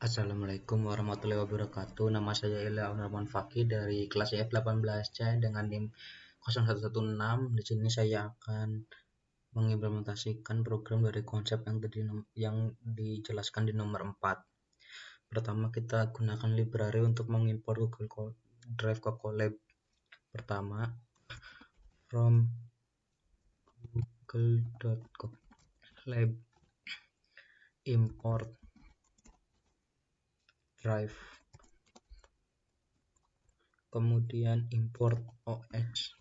Assalamualaikum warahmatullahi wabarakatuh. Nama saya Ilya Rahman Fakih dari kelas F18C dengan NIM 0116. Di sini saya akan mengimplementasikan program dari konsep yang dijelaskan di nomor 4. Pertama, kita gunakan library untuk mengimpor Google Drive ke Colab. Pertama, from google.colab import drive, kemudian import OS,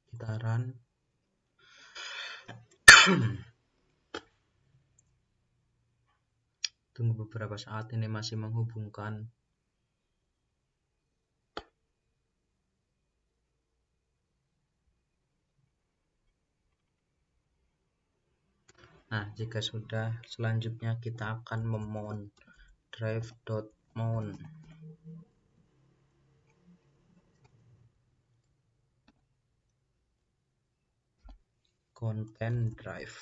kita run. Tunggu beberapa saat, ini masih menghubungkan. Nah, jika sudah, selanjutnya kita akan memount drive.mount. Content drive.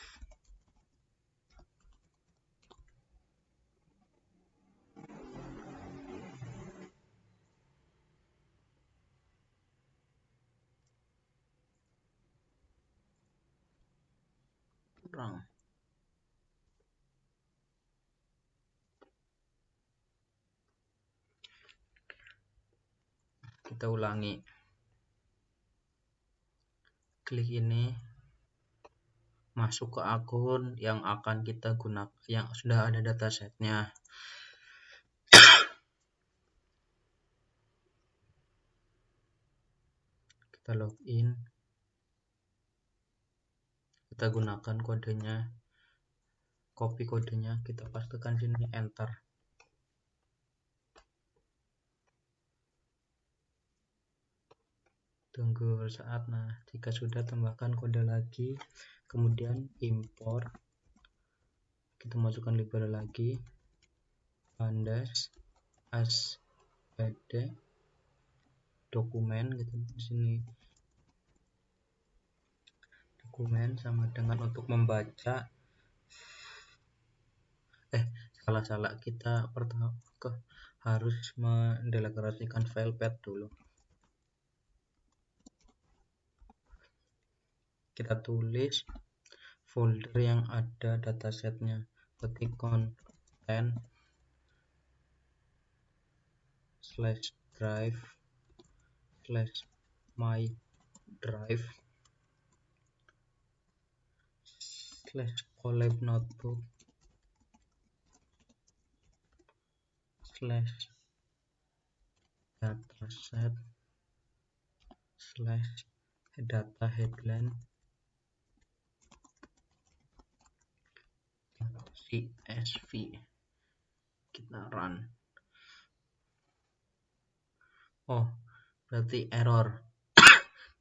Kurang. Kita ulangi. Klik ini, masuk ke akun yang akan kita gunakan, yang sudah ada datasetnya. Kita login. Kita gunakan kodenya, copy kodenya, kita pastikan sini, enter. Tunggu saat. Nah, jika sudah, tambahkan kode lagi, kemudian import. Kita masukkan library lagi, pandas aspd dokumen, gitu di sini. Dokumen sama dengan untuk membaca. Salah, kita pertama harus mendeklarasikan file path dulu. Kita tulis folder yang ada datasetnya, ketik content /drive /my drive /colab notebook /dataset /data headline CSV. Kita run. Oh, berarti error.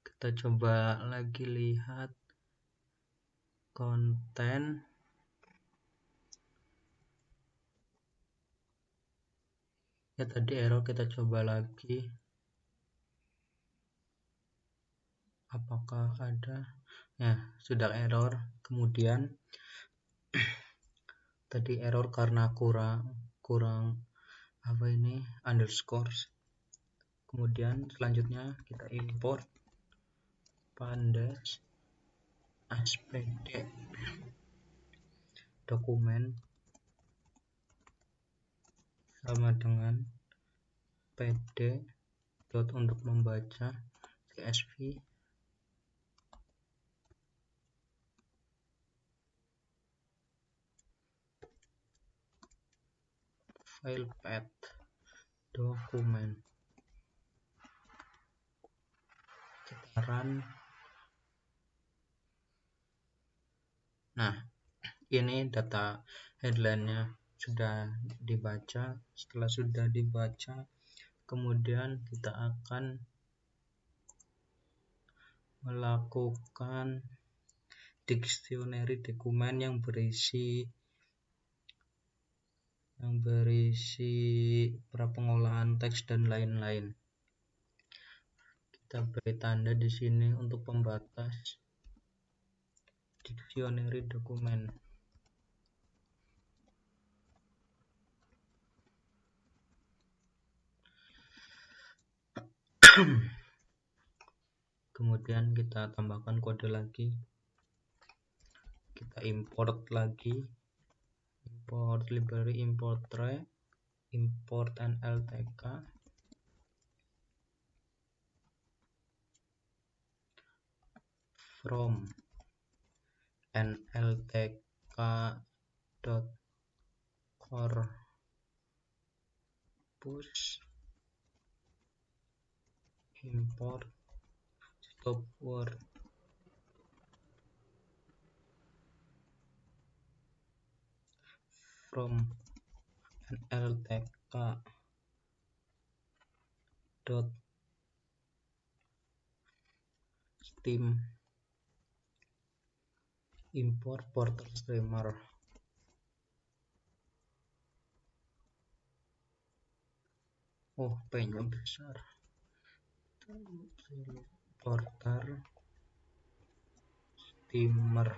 Kita coba lagi lihat konten. Ya, tadi error, kita coba lagi. Apakah ada? Ya, sudah error. Kemudian tadi error karena kurang underscore. Kemudian selanjutnya kita import pandas aspd dokumen sama dengan pd untuk membaca CSV. File path dokumen. Kita run. Nah, ini data headline-nya sudah dibaca. Setelah sudah dibaca, kemudian kita akan melakukan dictionary dokumen yang berisi pengolahan teks dan lain-lain. Kita beri tanda di sini untuk pembatas dictionary dokumen. Kemudian kita tambahkan kode lagi, kita import lagi, import library, import tray, import nltk, from nltk dot core push import stop word from nltk dot steam import portal streamer. Oh, P-nya besar. Portal steamer.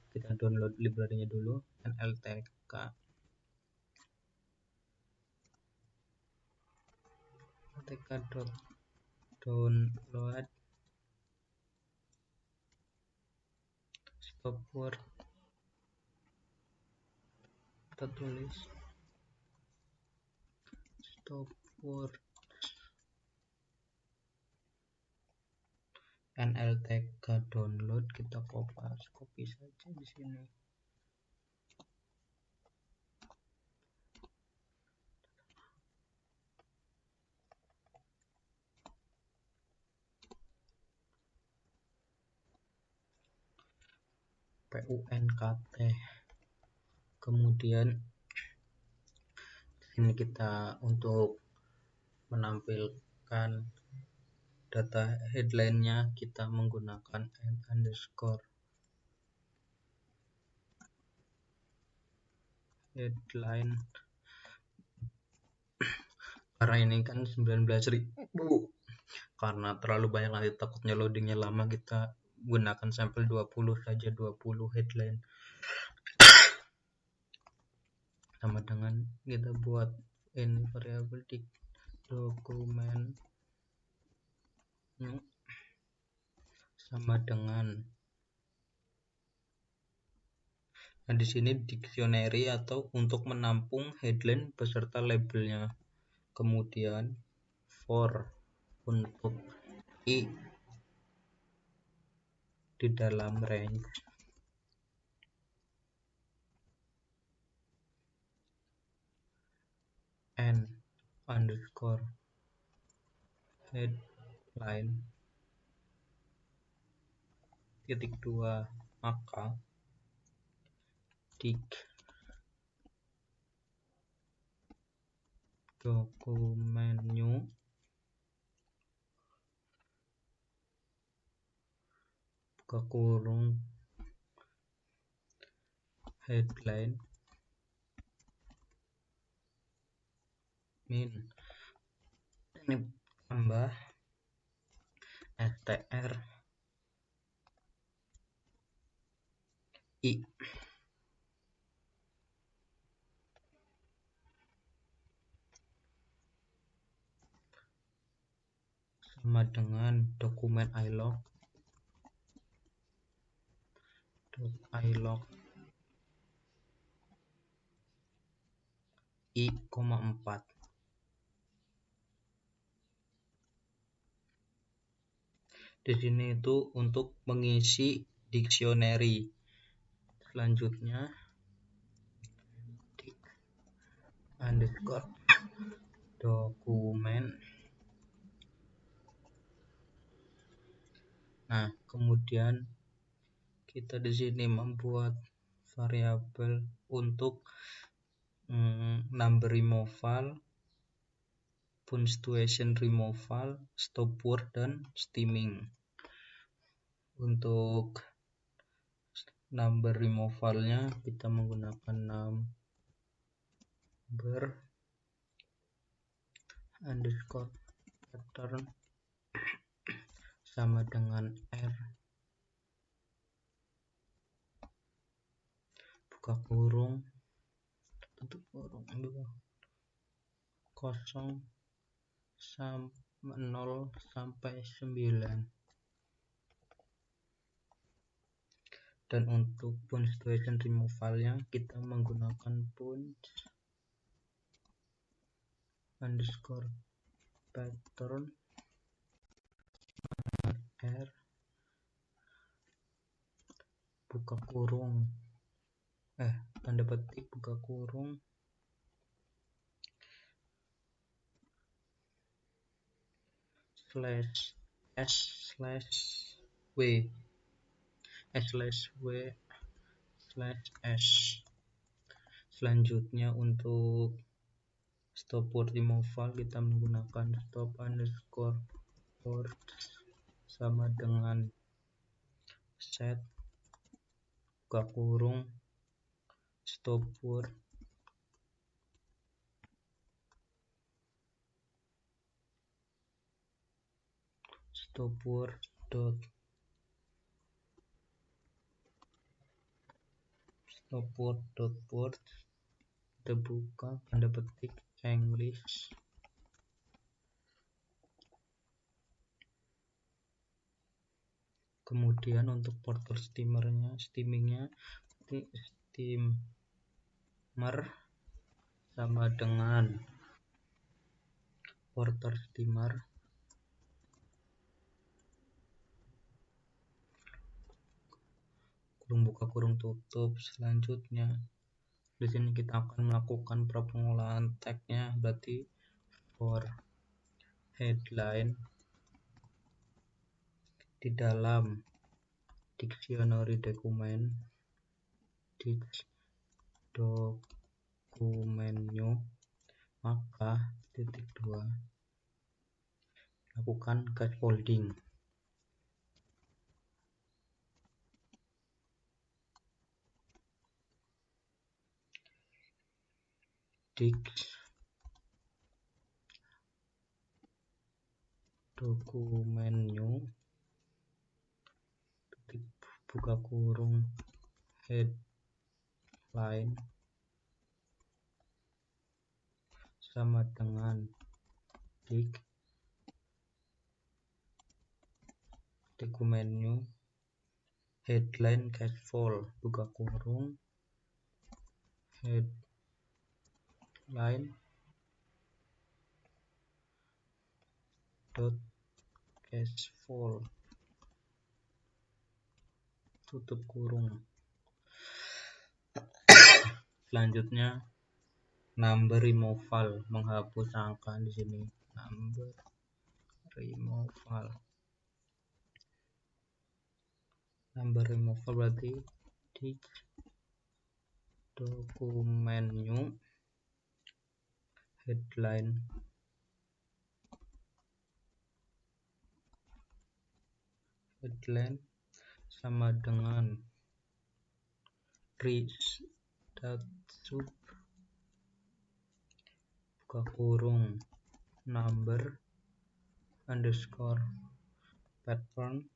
Kita download library-nya dulu, nltk download stop word, kita tulis stop word nltk download, kita copy saja di sini. punkt. Kemudian ini kita untuk menampilkan data headline-nya kita menggunakan _. Headline karena ini kan 19.000, karena terlalu banyak nanti takutnya loadingnya lama, kita gunakan sampel 20 saja, 20 headline. Sama dengan kita buat ini variabel di dokumen sama dengan, nah di sini dictionary atau untuk menampung headline beserta labelnya. Kemudian for untuk i di dalam range n underscore headline titik 2, maka dik dokumen new buka kurung headline min ini tambah str i sama dengan dokumen ilog i, 4. Di sini itu untuk mengisi dictionary. Selanjutnya dik underscore dokumen. Nah, kemudian kita di sini membuat variabel untuk number removal, punctuation removal, stop word, dan steaming. Untuk number removalnya kita menggunakan number underscore pattern sama dengan r buka kurung tutup kurung 2 kosong 0 sampai 9. Dan untuk punctuation removalnya kita menggunakan punch underscore pattern r buka kurung tanda petik buka kurung slash s slash w slash s. Selanjutnya untuk stop word removal kita menggunakan stop underscore words sama dengan set buka kurung stop word dot word terbuka tanda petik English. Kemudian untuk porter steamingnya steamer sama dengan porter steamer kurung buka kurung tutup. Selanjutnya di sini kita akan melakukan pengolahan tagnya, berarti for headline di dalam dictionary dokumennya maka titik 2 lakukan scaffolding. Dokumennya buka kurung headline sama dengan dokumennya headline cashflow buka kurung headline dot cashflow tutup kurung. Selanjutnya number removal, menghapus angka di sini. Number removal berarti di dokumennya headline sama dengan sub buka kurung number underscore pattern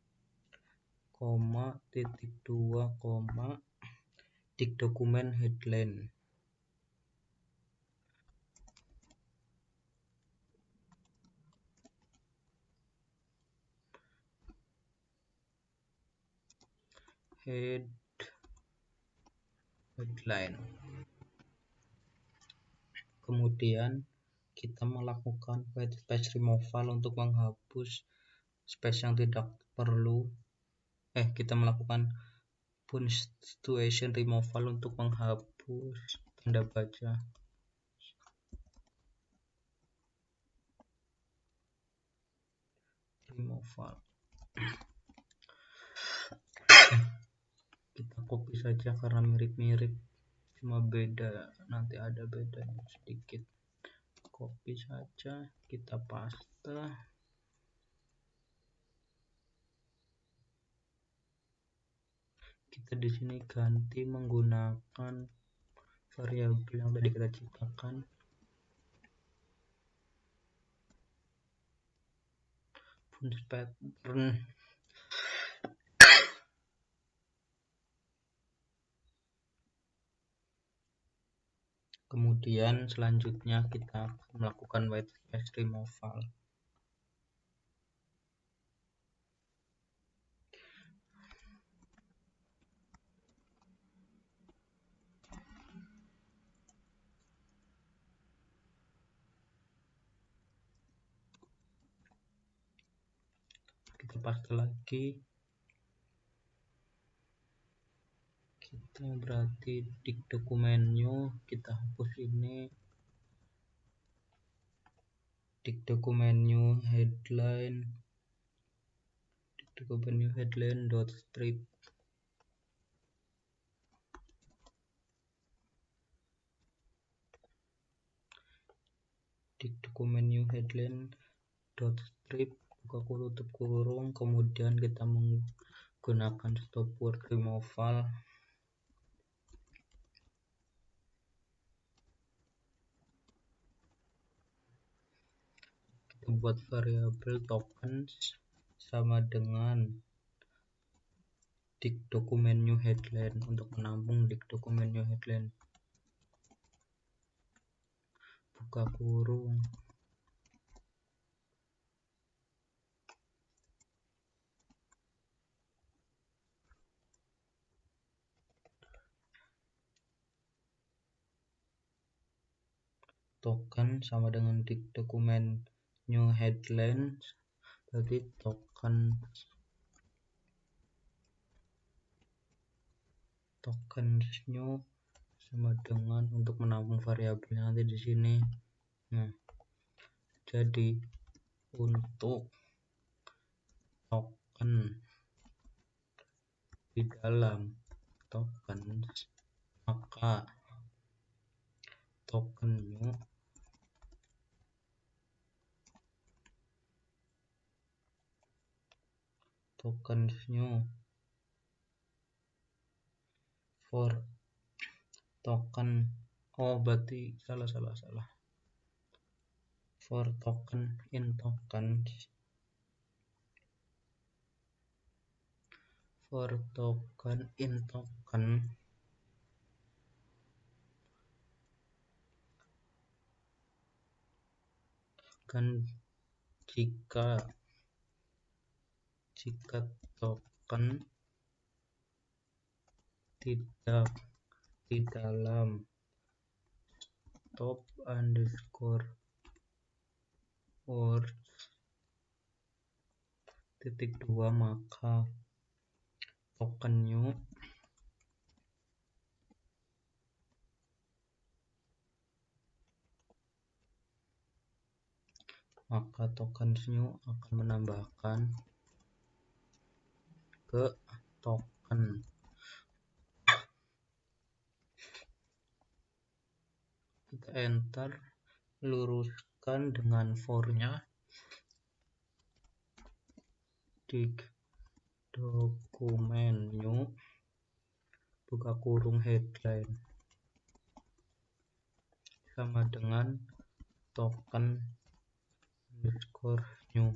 titik 2 dik dokumen headline. Headline. Kemudian kita melakukan space removal untuk menghapus space yang tidak perlu. Kita melakukan punctuation removal untuk menghapus tanda baca. Removal. Kita copy saja karena mirip-mirip, cuma beda, nanti ada bedanya sedikit. Copy saja, kita paste. Kita di sini ganti menggunakan variabel yang tadi kita ciptakan. Punch pattern Kemudian selanjutnya kita melakukan white space removal. Kita paste lagi. Kita berarti di dokumen new kita hapus ini. Di dokumen new headline. Di dokumen new headline dot strip. Di dokumen new headline dot strip buka kurung tutup kurung, kemudian kita menggunakan stop word removal. Kita buat variabel tokens sama dengan di dokumen new headline untuk menampung di dokumen new headline. Buka kurung. Token sama dengan di dokumen new headline, berarti token new sama dengan untuk menampung variabelnya nanti di sini. Nah, jadi untuk token di dalam token, maka token new for token, berarti salah for token in tokens, for token in token kan jika token tidak di dalam top underscore words titik 2, maka token new akan menambahkan ke token. Kita enter, luruskan dengan for-nya di dokumen new buka kurung headline sama dengan token underscore new.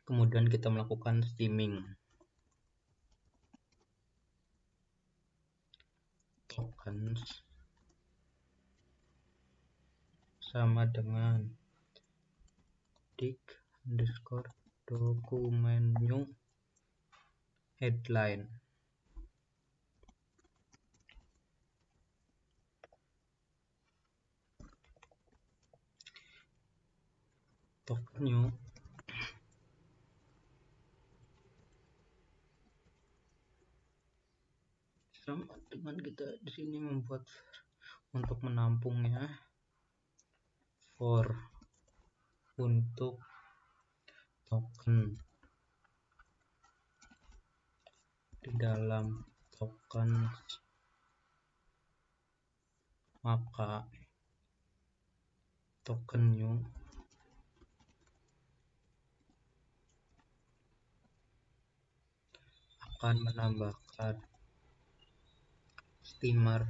Kemudian kita melakukan steaming. Tokens sama dengan dik underscore dokumen new headline. Token new sama dengan kita di sini membuat untuk menampungnya for untuk token di dalam token, maka token new akan menambahkan steamer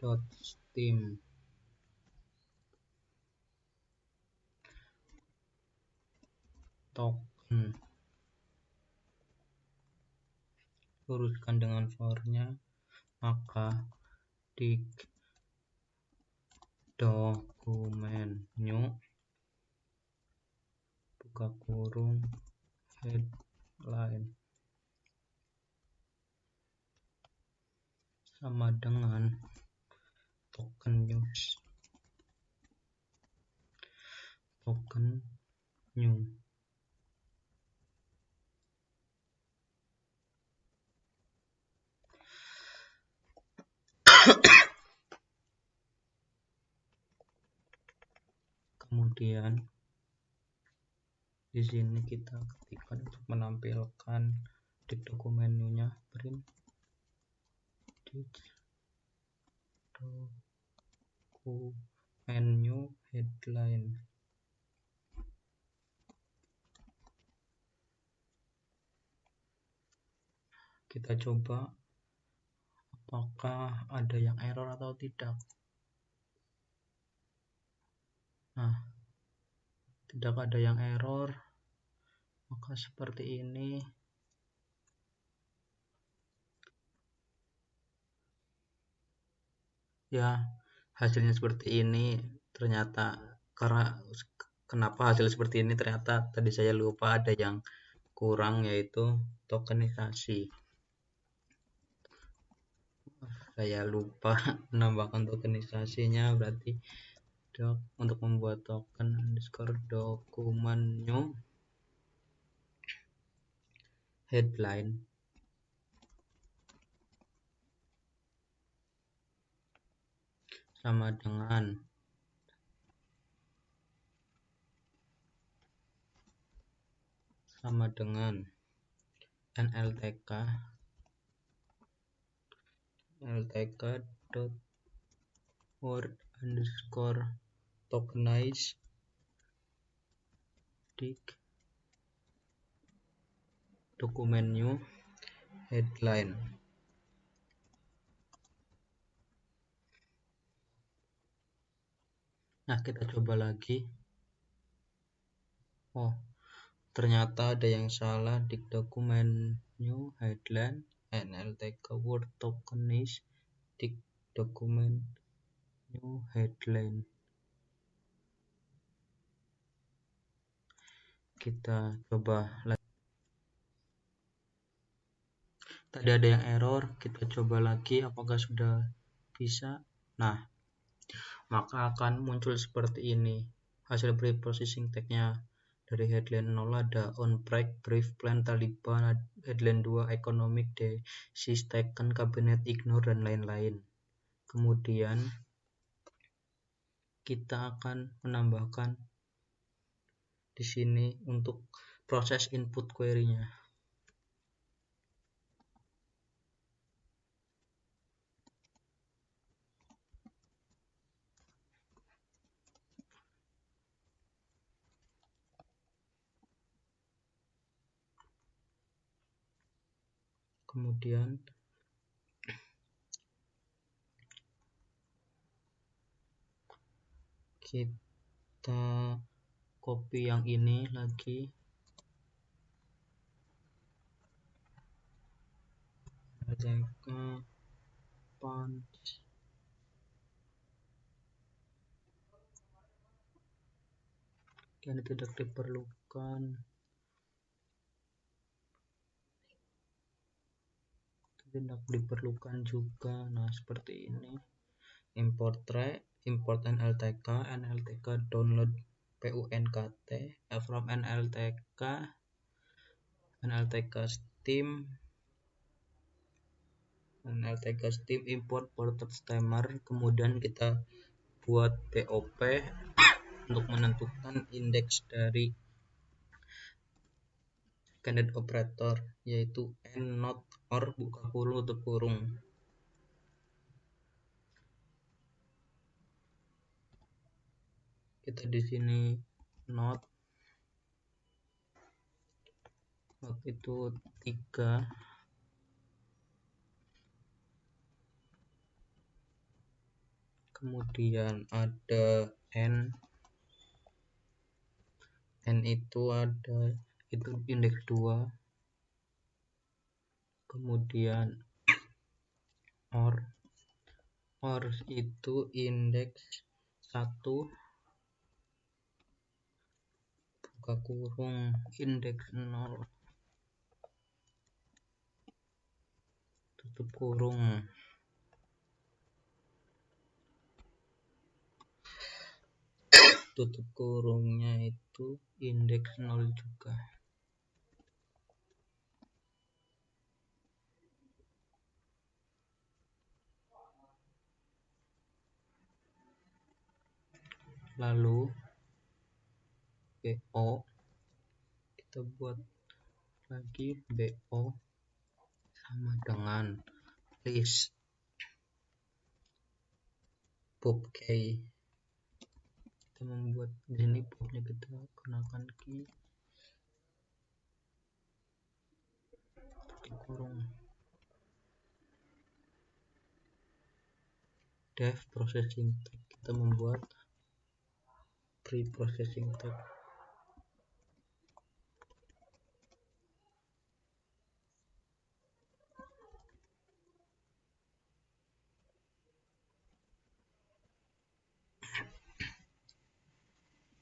dot steam token, luruskan dengan for-nya, maka di dokumen new buka kurung headline sama dengan token news, token new. Kemudian di sini kita ketikkan untuk menampilkan di dokumen new-nya print di dokumen new headline. Kita coba apakah ada yang error atau tidak. Nah, tidak ada yang error, maka seperti ini. Ya, hasilnya seperti ini. Ternyata karena kenapa hasil seperti ini, ternyata tadi saya lupa ada yang kurang, yaitu tokenisasi. Saya lupa menambahkan tokenisasinya, berarti untuk membuat token underscore dokumen new headline sama dengan nltk dot word underscore tokenize di dokumen new headline. Nah, kita coba lagi. Oh, ternyata ada yang salah di dokumen new headline nltk word tokenize di dokumen new headline. Kita coba lagi. Tadi ada yang error, kita coba lagi apakah sudah bisa. Nah, maka akan muncul seperti ini. Hasil pre-processing tag-nya dari headline 0 ada on break, brief plan Taliban, headline 2 economic disease taken, cabinet ignore, dan lain-lain. Kemudian kita akan menambahkan di sini untuk proses input query-nya. Kemudian kita copy yang ini lagi, punch, ini tidak diperlukan, juga. Nah, seperti ini. Import tray, import nltk download punkt from nltk steam import ported stammer. Kemudian kita buat POP untuk menentukan indeks dari candidate operator, yaitu n not or buka kurung tutup kurung. Kita di sini not itu 3, kemudian ada n itu ada itu indeks 2, kemudian or itu indeks 1 buka kurung indeks 0 tutup kurung. Tutup kurungnya itu indeks 0 juga. Lalu BO kita buat lagi, BO sama dengan list pub key. Kita membuat di sini pubnya kita gunakan key tutup kurung. Dev processing tag, kita membuat pre-processing tag.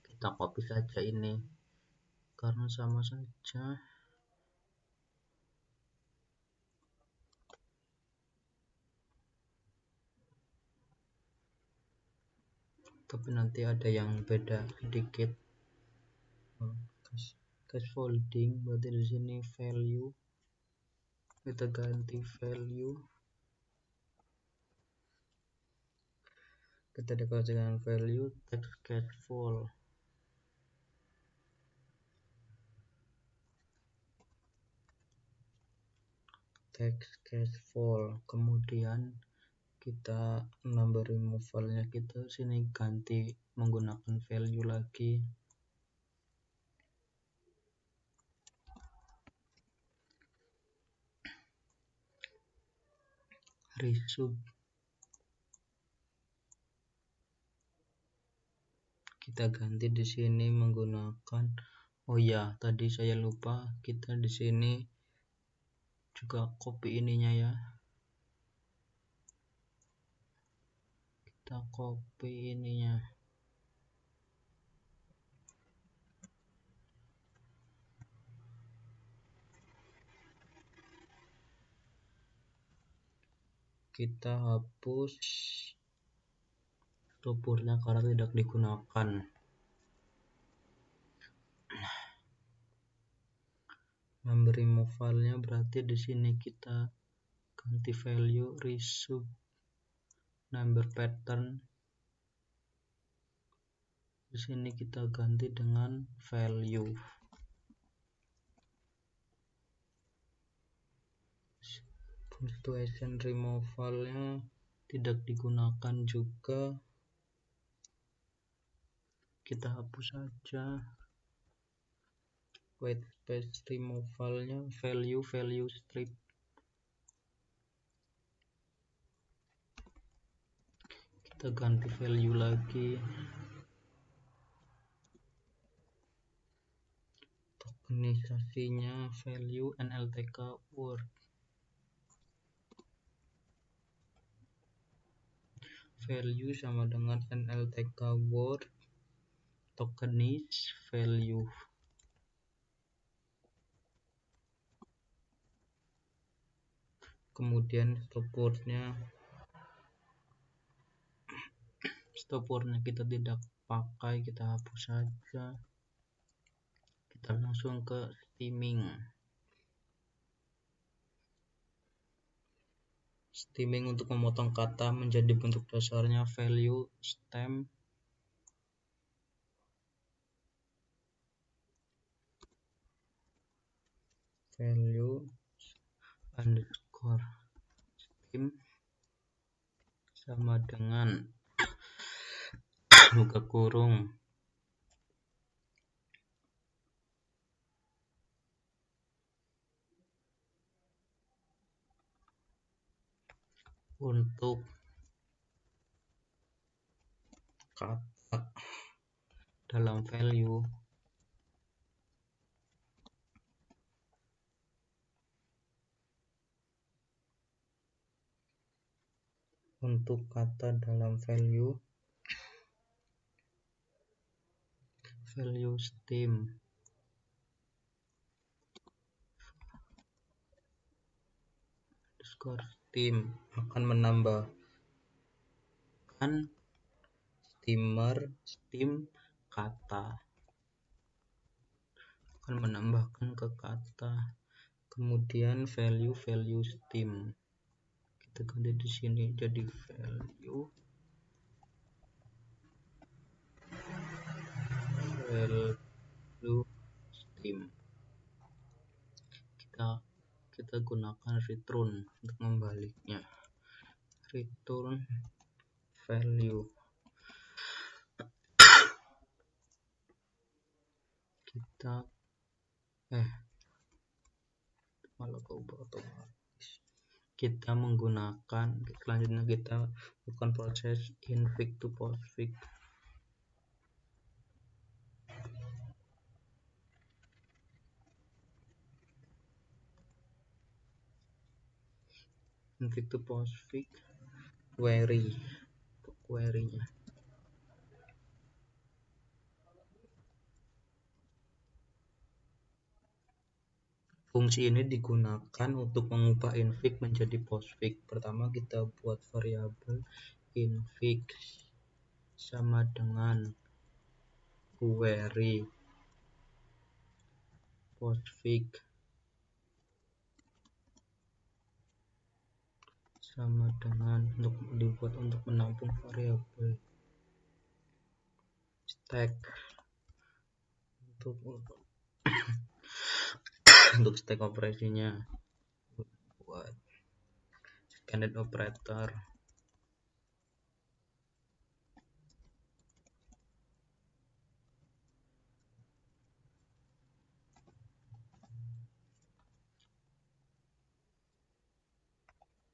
Kita copy saja ini karena sama saja. Tapi nanti ada yang beda sedikit. Case folding berarti di sini value kita ganti value, kita deklarasi dengan value text caseflow. Text caseflow, kemudian kita number removalnya kita sini ganti menggunakan value lagi. Resub kita ganti di sini menggunakan, oh ya tadi saya lupa, kita di sini juga copy ininya ya, kita copy ininya. Kita hapus topornya karena tidak digunakan. Number removalnya berarti di sini kita ganti value resub number pattern. Di sini kita ganti dengan value. Punctuation removalnya tidak digunakan juga, kita hapus saja. White space removalnya value strip, kita ganti value lagi. Tokenisasinya value NLTK word, value sama dengan NLTK word tokenize value. Kemudian stopwordnya kita tidak pakai, kita hapus saja. Kita langsung ke stemming untuk memotong kata menjadi bentuk dasarnya value stem, value underscore stem sama dengan buka kurung untuk kata dalam value Untuk kata dalam value stem akan menambahkan stem kata, akan menambahkan ke kata. Kemudian value stem kita ganti di sini jadi value stem. Kita gunakan return untuk membaliknya. Return value. Kita malah keubah otomatis. Kita menggunakan selanjutnya kita lakukan proses infig to postfix. Infig to postfix query-nya. Fungsi ini digunakan untuk mengubah infig menjadi postfix. Pertama kita buat variabel infig sama dengan query postfix sama dengan dibuat untuk menampung variabel stack untuk stack operasinya buat standard operator.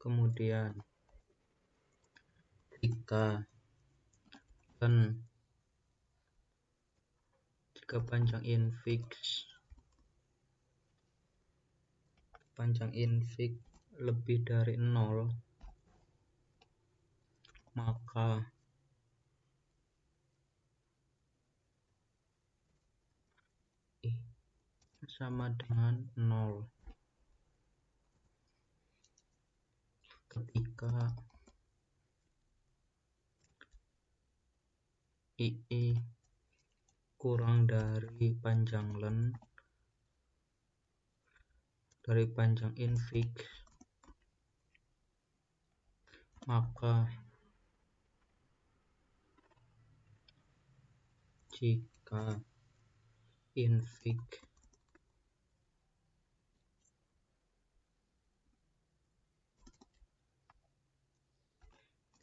Kemudian jika panjang infig lebih dari 0, maka sama dengan 0. Ketika ii kurang dari panjang len dari panjang infig, maka jika infig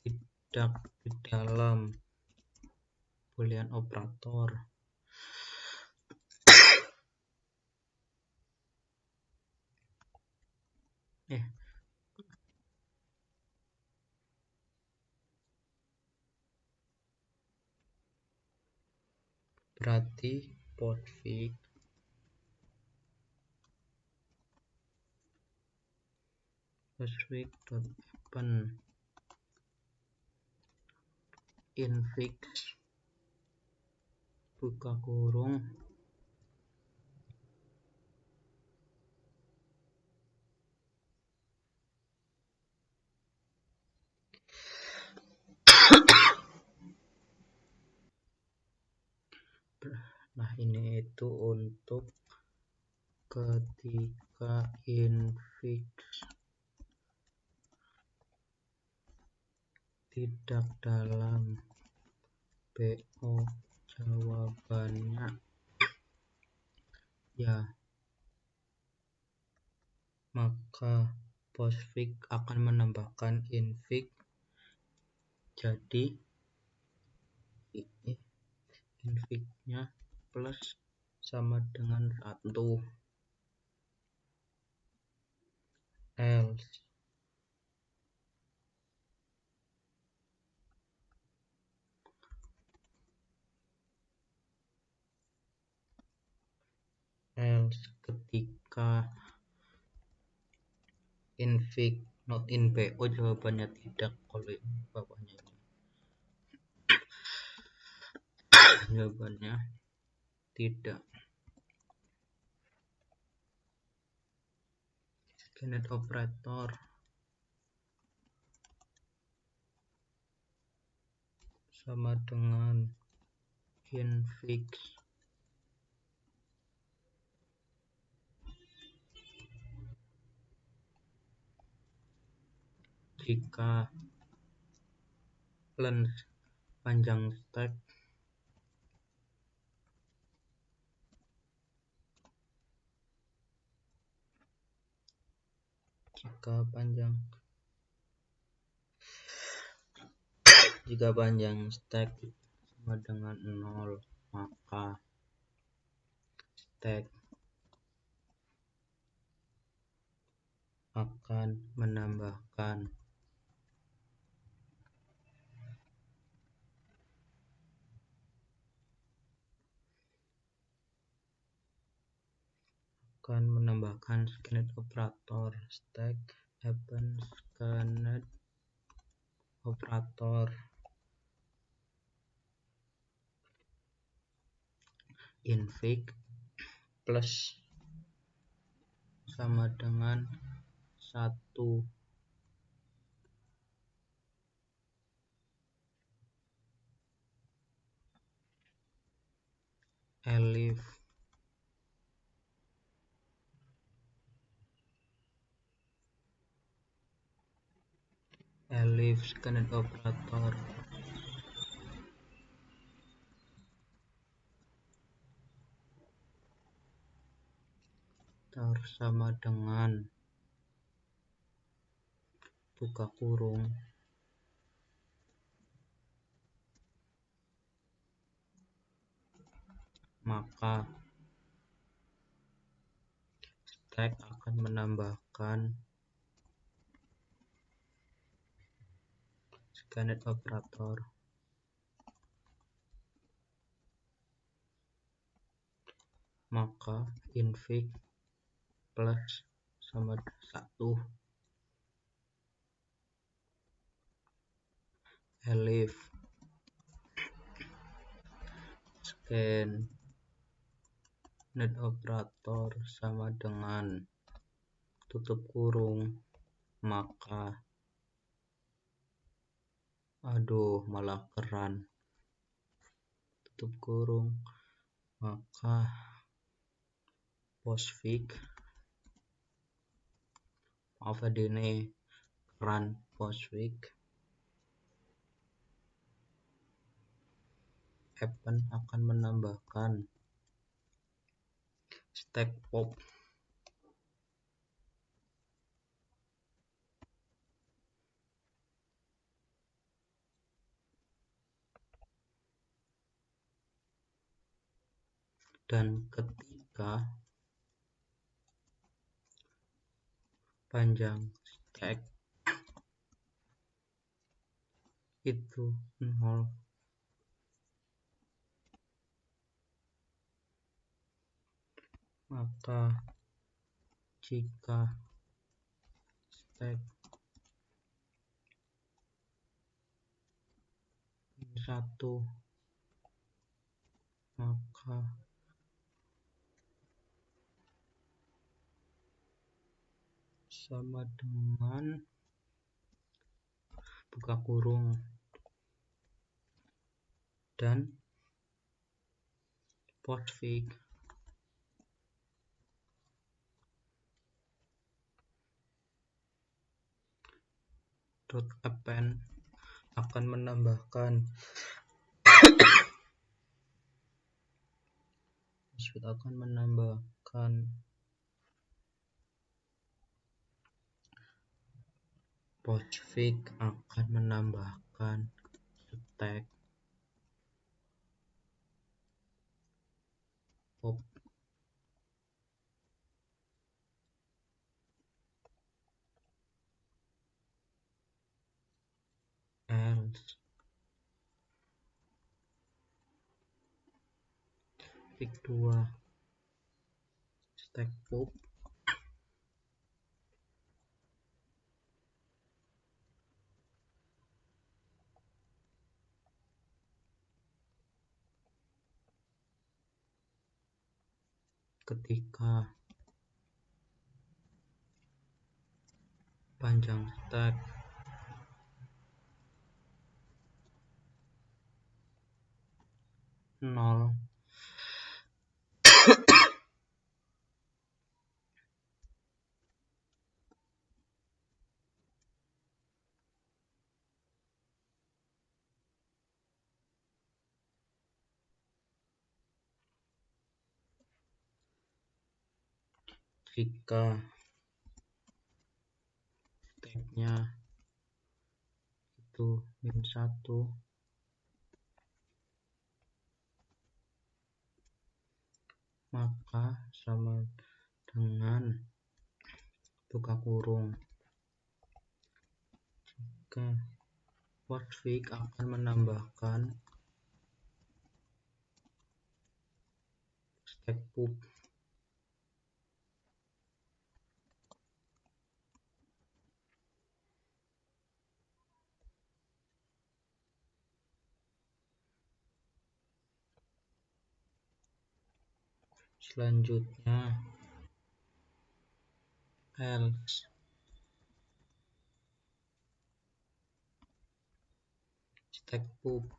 tidak di dalam boolean operator, berarti postfix open infig buka kurung nah ini itu untuk ketika infig tidak dalam BO jawabannya ya, maka postfix akan menambahkan infig jadi infignya plus sama dengan 1, else ketika infig not in PO jawabannya tidak. Kalau bapaknya ini jawabannya tidak. Scannet operator sama dengan infix jika length panjang stack jika panjang stack sama dengan 0, maka stack akan menambahkan scannet operator. Stack happen scannet operator infix plus sama dengan 1 elif scannet operator sama dengan buka kurung maka stack akan menambahkan scannet operator maka infix plus sama 1 elif scannet operator sama dengan tutup kurung maka malah keran tutup kurung maka postfix keran postfix akan menambahkan stack pop dan ketika panjang stack itu 0 maka jika stack 1 maka sama dengan buka kurung dan postfix append akan menambahkan postfix akan menambahkan stack pop else fix 2 stack pop ketika panjang stack nol jika stacknya itu -1, maka sama dengan buka kurung. Jika postfix akan menambahkan stack pub selanjutnya else stack pub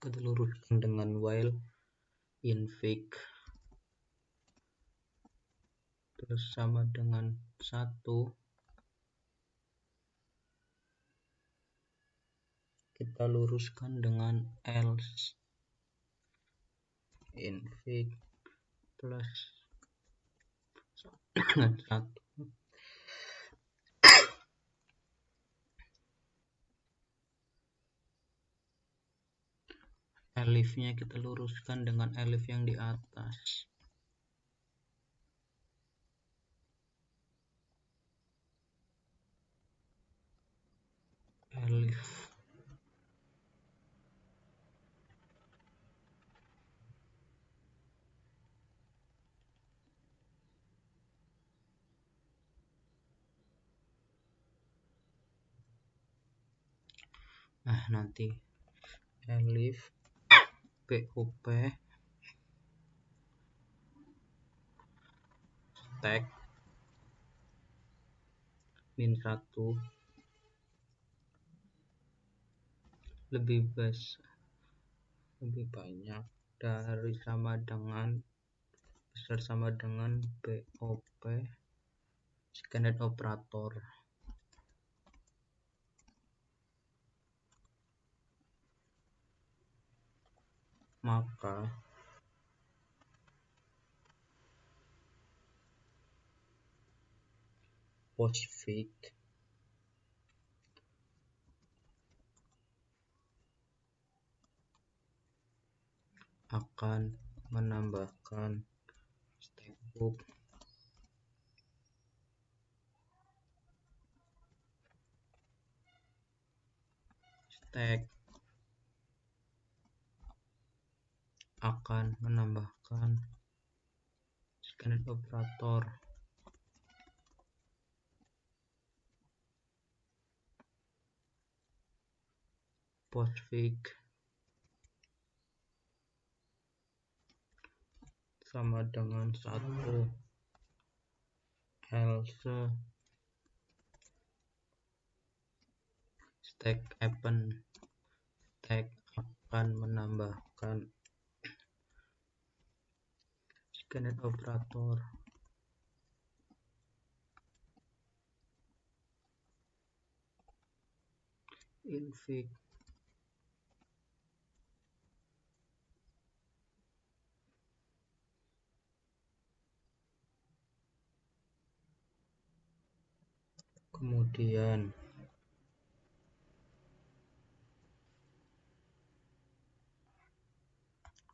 kita luruskan dengan while infig terus sama dengan 1, kita luruskan dengan else infig plus dengan 1. Elifnya kita luruskan dengan elif yang di atas. Elif nanti elif pop stack -1 lebih banyak dari sama dengan besar sama dengan pop scanned operator, maka postfix akan menambahkan stack pub stack akan menambahkan scanned operator postfix sama dengan 1 else stack append stack akan menambahkan scanned operator infig kemudian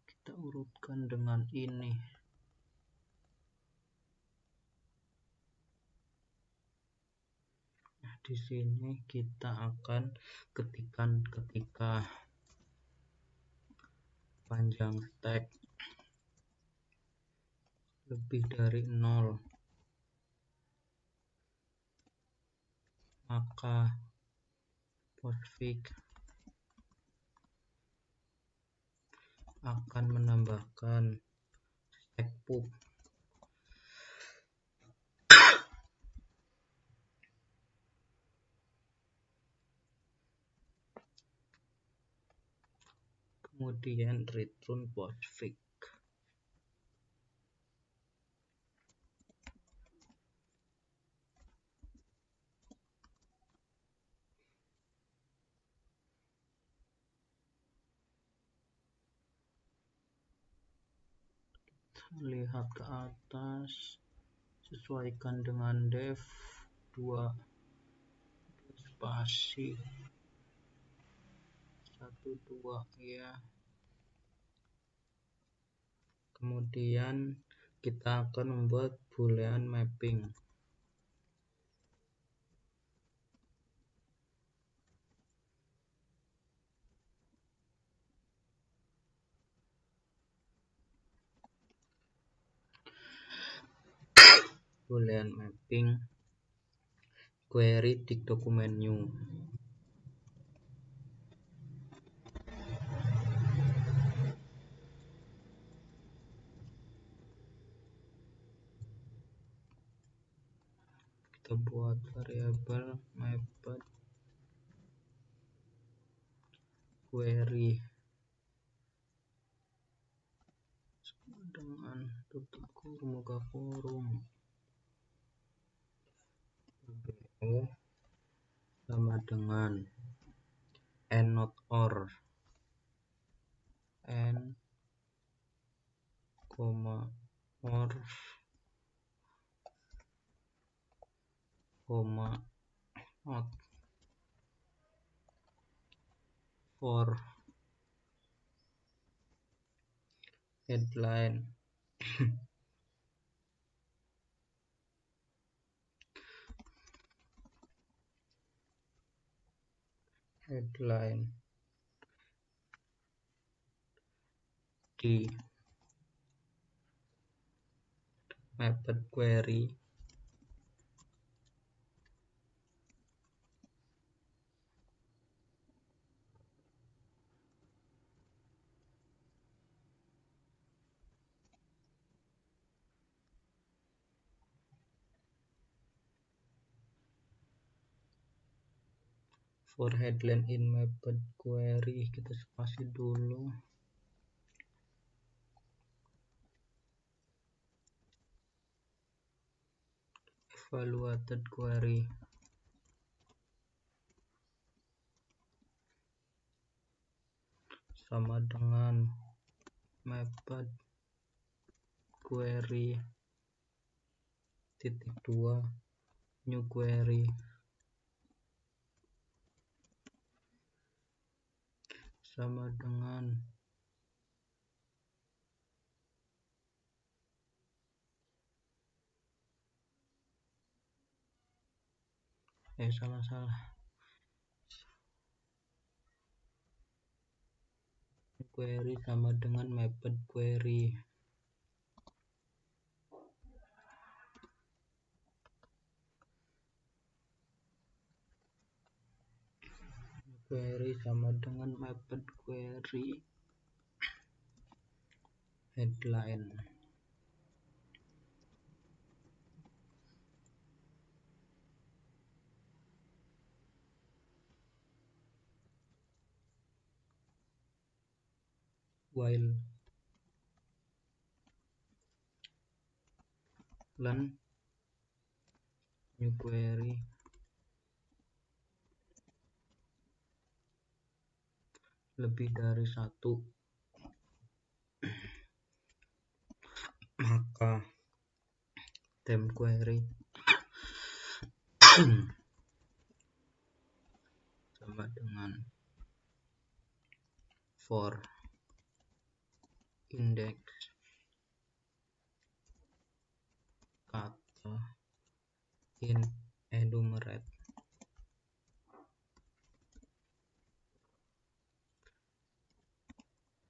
kita urutkan dengan ini. Di sini kita akan ketikkan ketika panjang stack lebih dari 0, maka postfix akan menambahkan stack pub. Kemudian return postfix. Lihat ke atas, sesuaikan dengan dev 2 spasi 12 ya. Kemudian kita akan membuat boolean mapping. Boolean mapping query di dokumen new. Kita buat variabel method query sama dengan tutup kurung buka kurung BO sama dengan n not or n, or, not for headline di method query for headline in method query. Kita spasi dulu. Evaluated query sama dengan method query titik 2 new query sama dengan salah query sama dengan method query sama dengan method query headline. While len new query lebih dari 1, maka temp query sama dengan for index kata in enumerate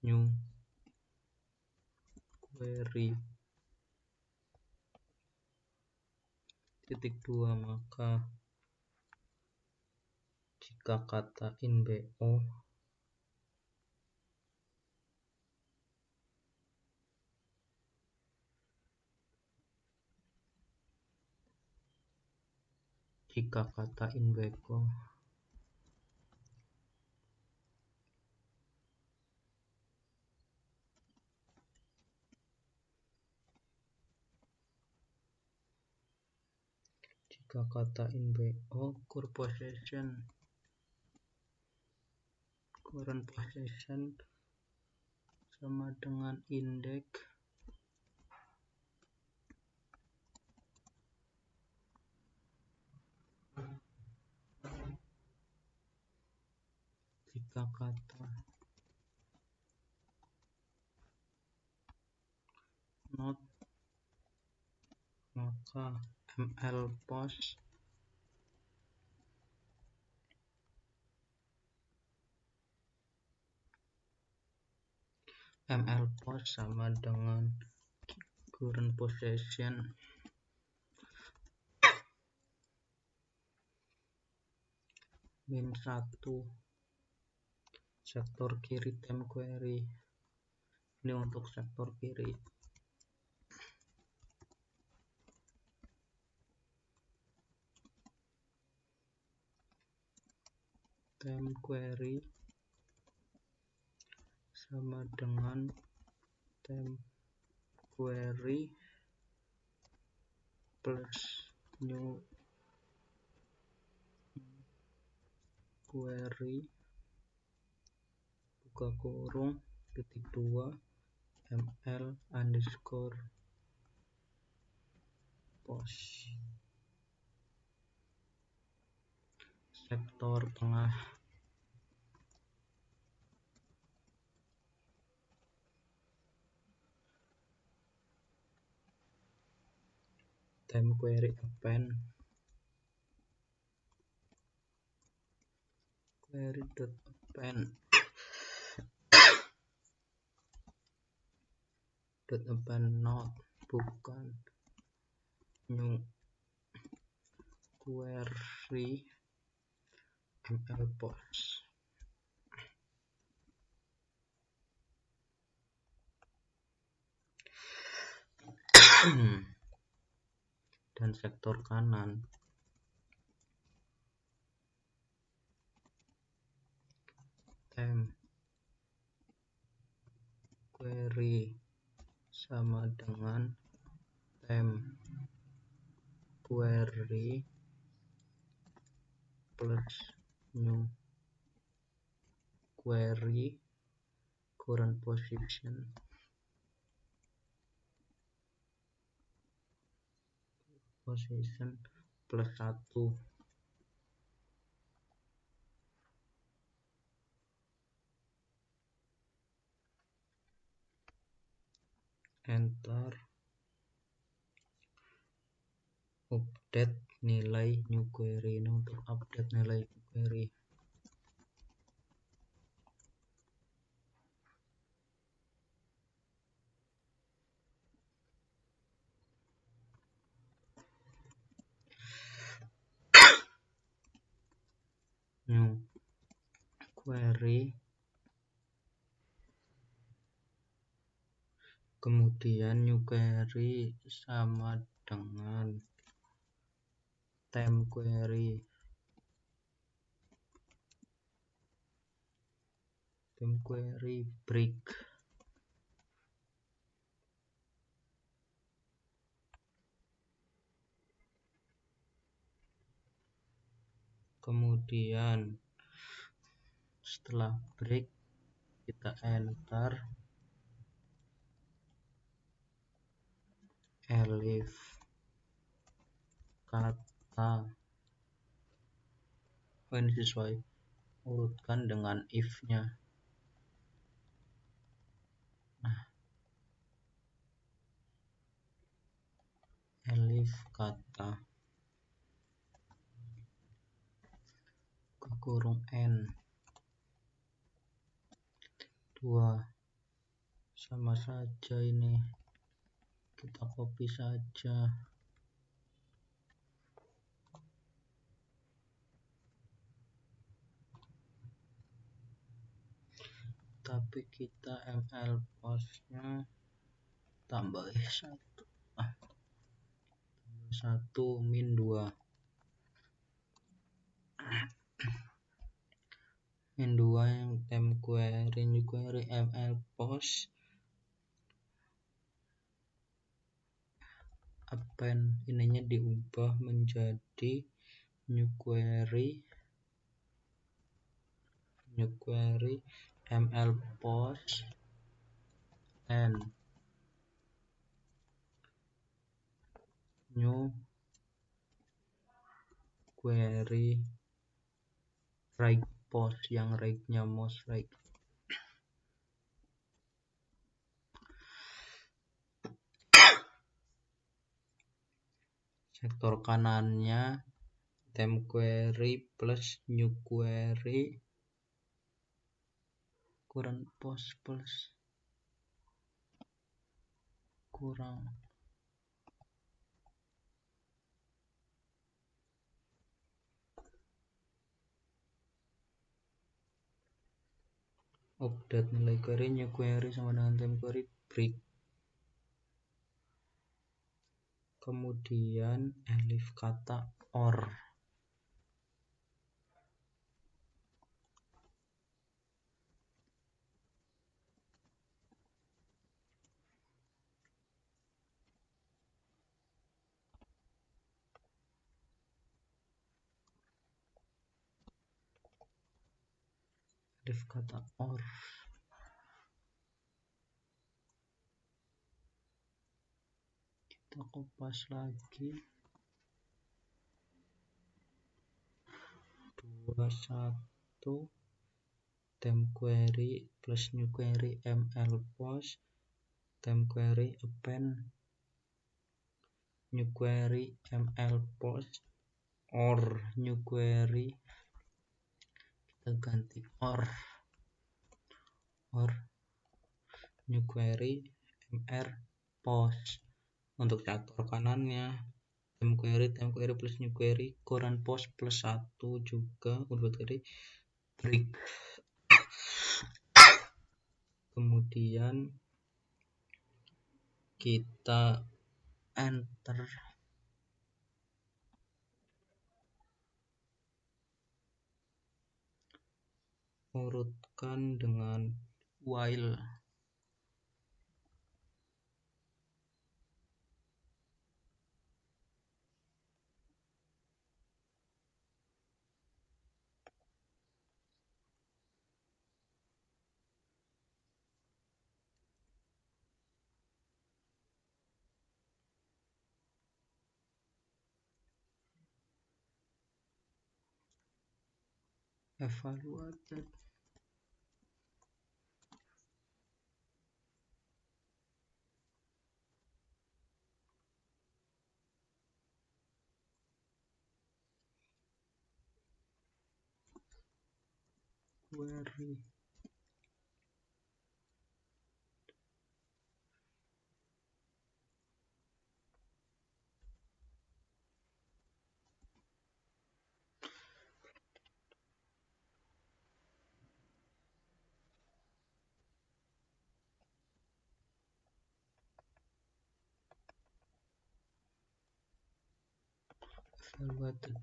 new query titik 2, maka Jika kata in BO jika kata in BO jika kata in BO current possession sama dengan index jika kata not maka ml post sama dengan current possession min 1 sektor kiri time query. Ini untuk sektor kiri. Time query sama dengan time query plus new query buka kurung titik 2 ml underscore post sektor tengah. Time query append query.append not bukan new query ml post. Dan sektor kanan time query sama dengan time query plus new query current position plus 1. Enter update nilai new query. Ini untuk update nilai new query. New query kemudian new query sama dengan time query break kemudian setelah break kita enter elif kata. Ini sesuai urutkan dengan if nya. Elif kata buka kurung n 2 sama saja, ini kita copy saja. tapi kita ml postnya tambah 1 min 2 min 2 yang temp query new query ml post append ininya diubah menjadi new query ml post and new query right post yang right-nya most right. Sektor kanannya temp query plus new query kurang post plus kurang update nilai query new query sama dengan temp query break, kemudian elif kata or kita kopas lagi 21 temp query plus new query ml post temp query append new query ml post or new query kita ganti or new query mr post. Untuk sektor kanannya temp query plus new query current post plus 1 juga untuk tadi break, kemudian kita enter urutkan dengan while evaluated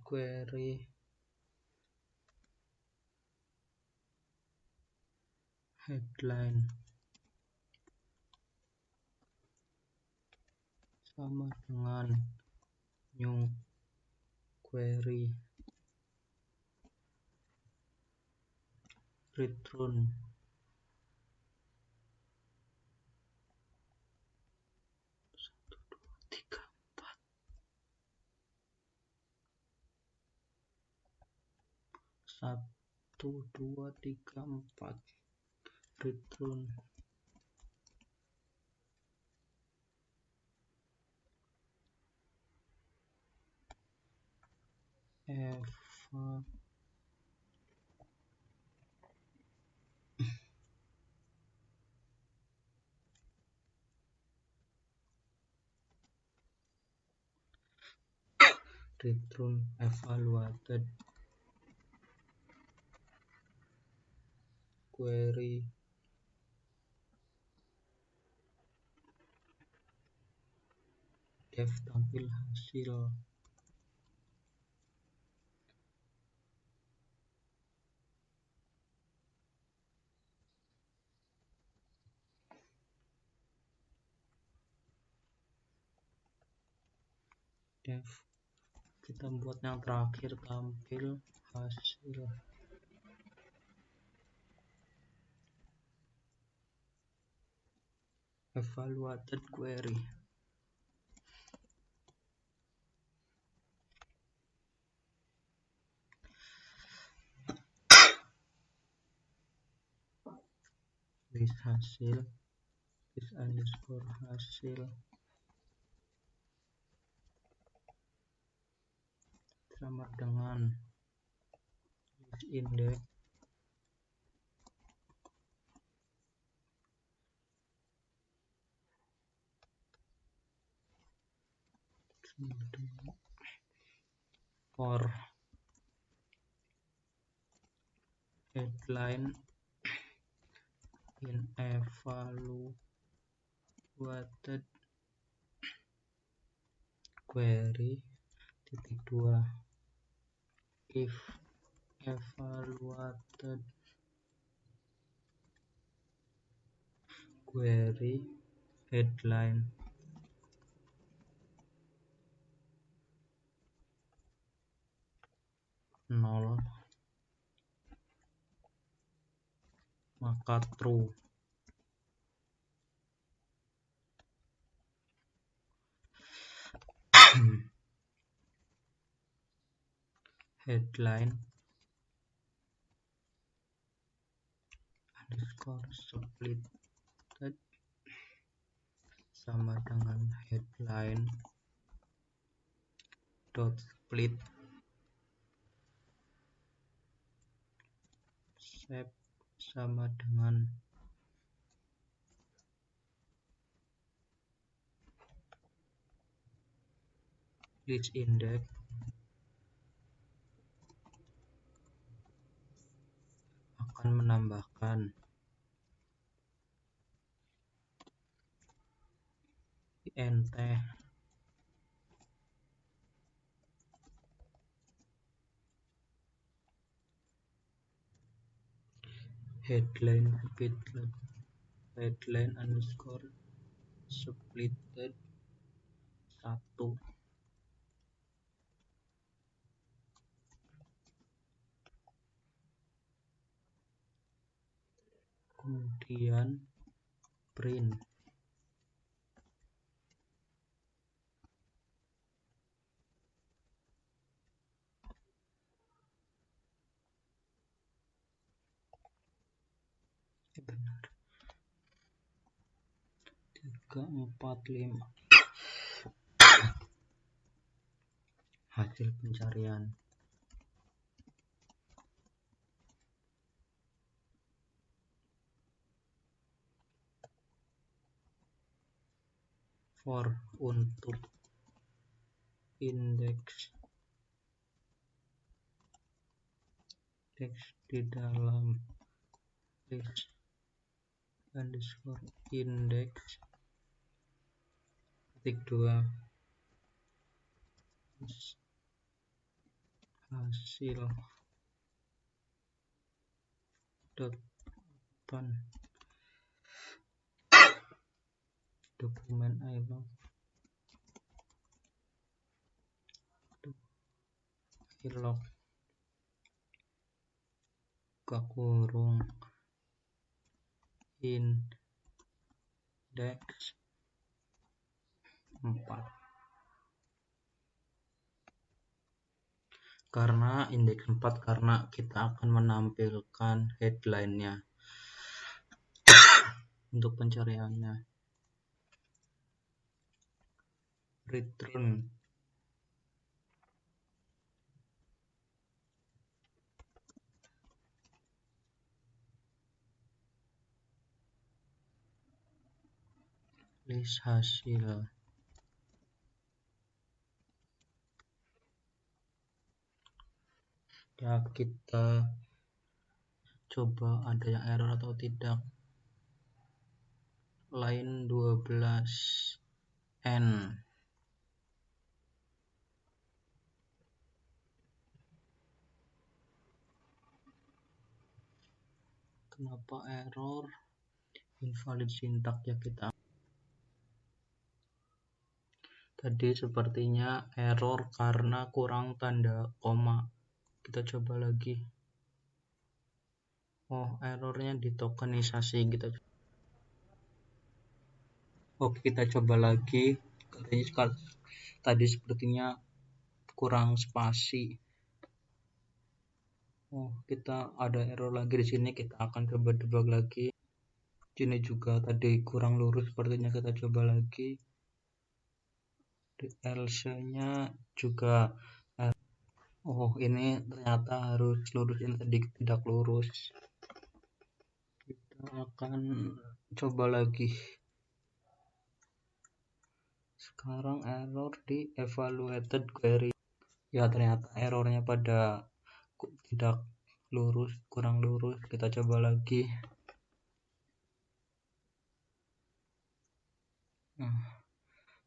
query headline sama dengan new query return satu dua tiga empat return return evaluated query Dev tampil hasil. Dev, kita buat yang terakhir, tampil hasil. Evaluated query. List hasil, list underscore hasil sama dengan list index for headline in evaluated query titik 2 if evaluated query headline nol maka true. Headline underscore splitted sama dengan headline dot split shape sama dengan list index akan menambahkan int headline splitted headline underscore splitted 1. Kemudian print benar 3, 4, 5 hasil pencarian. For untuk indeks teks di dalam list underscore index titik 2 hasil dot open dokumen ilog kurung indeks 4. Karena indeks 4 karena kita akan menampilkan headline-nya untuk pencariannya. Return list hasil ya, kita coba ada yang error atau tidak. Line 12n Kenapa error invalid syntax ya, kita tadi sepertinya error karena kurang tanda koma. Kita coba lagi. Oh, errornya di tokenisasi. Kita coba lagi. Tadi sepertinya kurang spasi. Kita ada error lagi di sini. Kita akan coba debug lagi. Ini juga tadi kurang lurus, sepertinya kita coba lagi. Di else-nya juga ini ternyata harus lurus, ini tadi tidak lurus. Kita akan coba lagi. Sekarang error di evaluated query. Ya, ternyata errornya pada tidak lurus, kurang lurus. Kita coba lagi.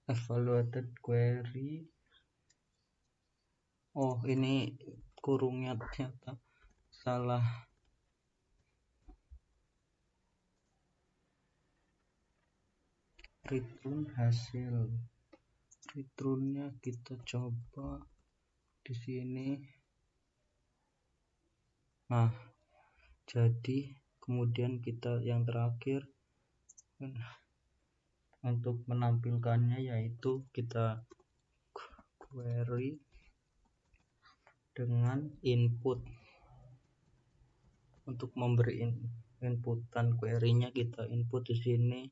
Evaluated query. Ini kurungnya ternyata salah. Return hasil. Returnnya kita coba di sini. Jadi kemudian kita yang terakhir untuk menampilkannya, yaitu kita query dengan input. Untuk memberi inputan query-nya, kita input di sini,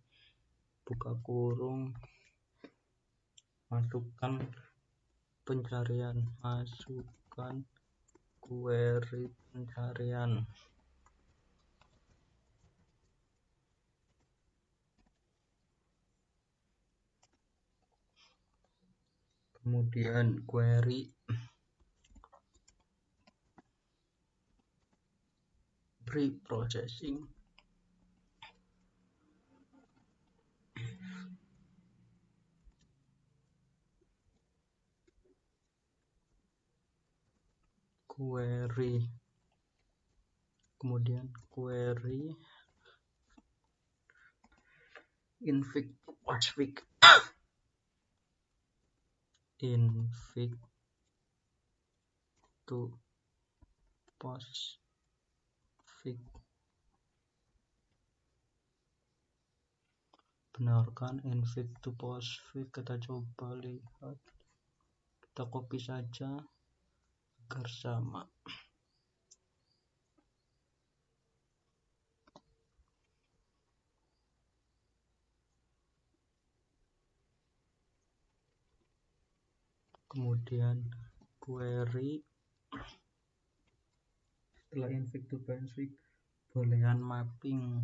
buka kurung, masukkan pencarian, masukkan query pencarian. Kemudian query pre-processing. Query, kemudian query invig to postfig. Invig to postfig. Benarkan invig to postfig. Kita coba lihat. Kita copy saja agar sama. Kemudian query setelah invig to postfig, boolean mapping.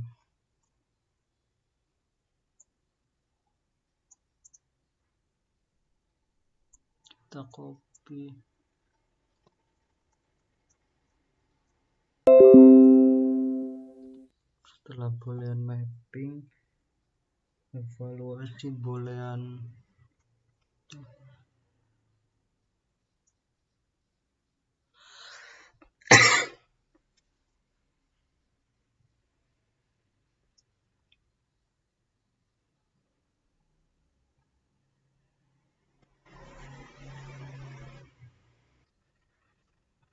Kita copy. Setelah boolean mapping, evaluasi boolean.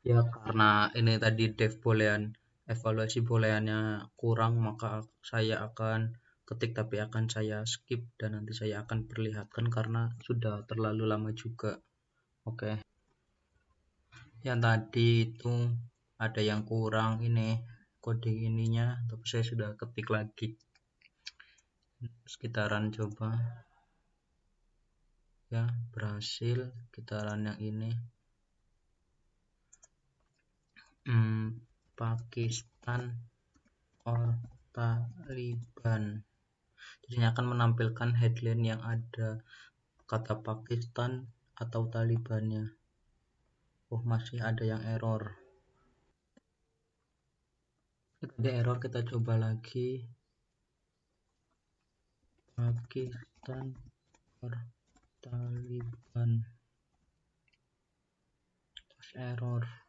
Ya, karena ini tadi evaluasi booleannya kurang, maka saya akan ketik tapi akan saya skip dan nanti saya akan perlihatkan karena sudah terlalu lama juga. Yang tadi itu ada yang kurang, ini coding ininya, tapi saya sudah ketik lagi. Sekitaran coba. Ya, berhasil. Sekitaran yang ini. Pakistan or Taliban. Jadi ini akan menampilkan headline yang ada kata Pakistan atau Talibannya. Masih ada yang error. Ada error, kita coba lagi. Pakistan or Taliban. Error.